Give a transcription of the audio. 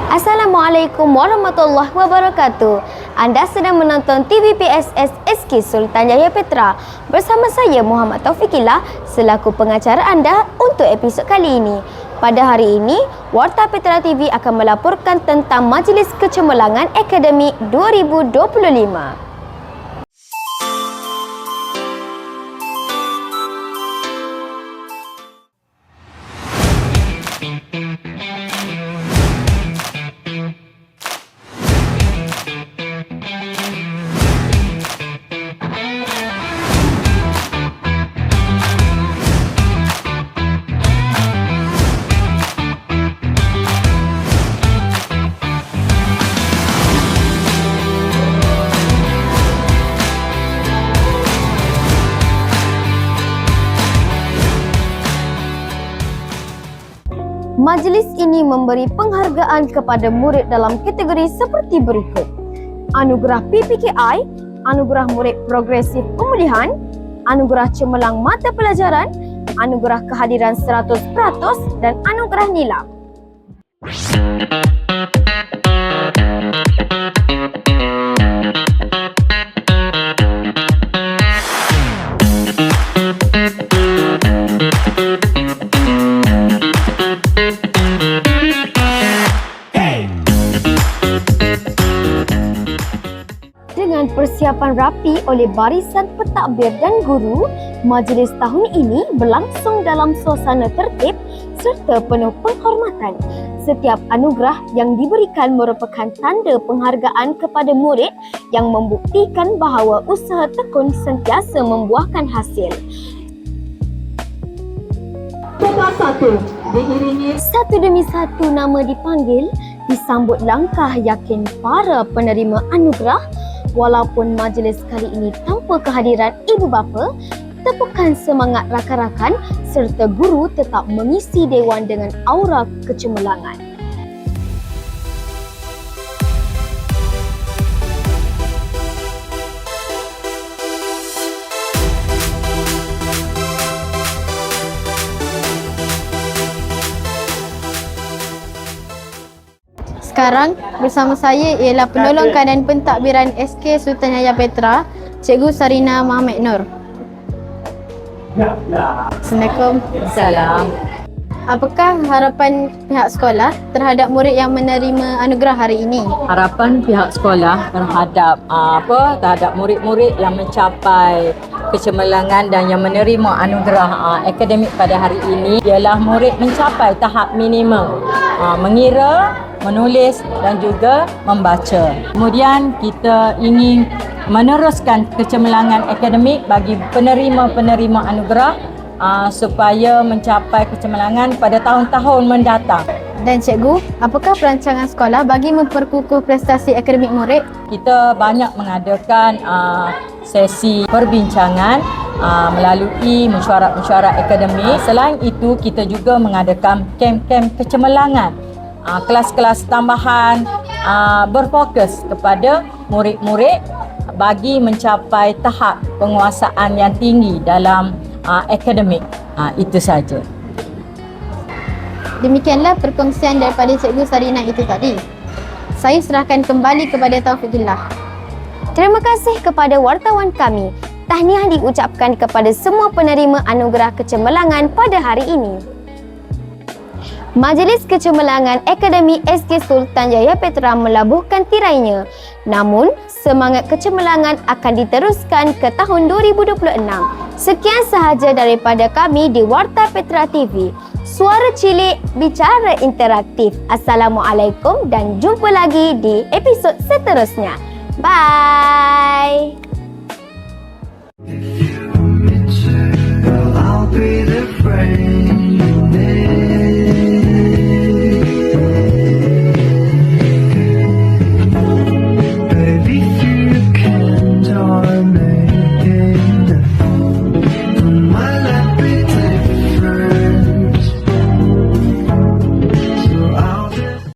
Assalamualaikum warahmatullahi wabarakatuh. Anda sedang menonton TVPSS SK Sultan Yahya Petra bersama saya Muhammad Taufikillah selaku pengacara anda untuk episod kali ini. Pada hari ini, Warta Petra TV akan melaporkan tentang Majlis Kecemerlangan Akademik 2025. Majlis ini memberi penghargaan kepada murid dalam kategori seperti berikut: Anugerah PPKI, Anugerah Murid Progresif Pemulihan, Anugerah Cemerlang Mata Pelajaran, Anugerah Kehadiran 100% dan Anugerah Nilam. Dengan persiapan rapi oleh barisan pentadbir dan guru, majlis tahun ini berlangsung dalam suasana tertib serta penuh penghormatan. Setiap anugerah yang diberikan merupakan tanda penghargaan kepada murid yang membuktikan bahawa usaha tekun sentiasa membuahkan hasil. Satu demi satu nama dipanggil, disambut langkah yakin para penerima anugerah. Walaupun majlis kali ini tanpa kehadiran ibu bapa, tepukan semangat rakan-rakan serta guru tetap mengisi dewan dengan aura kecemerlangan. Sekarang bersama saya ialah penolong keadaan pentadbiran SK Sultan Yahya Petra, Cikgu Sarina Mohamed Nur. Assalamualaikum. Salam. Apakah harapan pihak sekolah terhadap murid yang menerima anugerah hari ini? Harapan pihak sekolah terhadap murid-murid yang mencapai kecemerlangan dan yang menerima anugerah akademik pada hari ini ialah murid mencapai tahap minimum mengira, menulis dan juga membaca. Kemudian kita ingin meneruskan kecemerlangan akademik bagi penerima-penerima anugerah supaya mencapai kecemerlangan pada tahun-tahun mendatang. Dan cikgu, apakah perancangan sekolah bagi memperkukuh prestasi akademik murid? Kita banyak mengadakan sesi perbincangan melalui mesyuarat-mesyuarat akademik. Selain itu, kita juga mengadakan kem-kem kecemerlangan, kelas-kelas tambahan berfokus kepada murid-murid bagi mencapai tahap penguasaan yang tinggi dalam akademik. Itu saja. Demikianlah perkongsian daripada Cikgu Sarina itu tadi. Saya serahkan kembali kepada Taufikillah. Terima kasih kepada wartawan kami. Tahniah diucapkan kepada semua penerima anugerah kecemerlangan pada hari ini. Majlis Kecemerlangan Akademik SK Sultan Yahya Petra melabuhkan tirainya. Namun, semangat kecemerlangan akan diteruskan ke tahun 2026. Sekian sahaja daripada kami di Warta Petra TV. Suara cilik, bicara interaktif. Assalamualaikum dan jumpa lagi di episod seterusnya. Bye!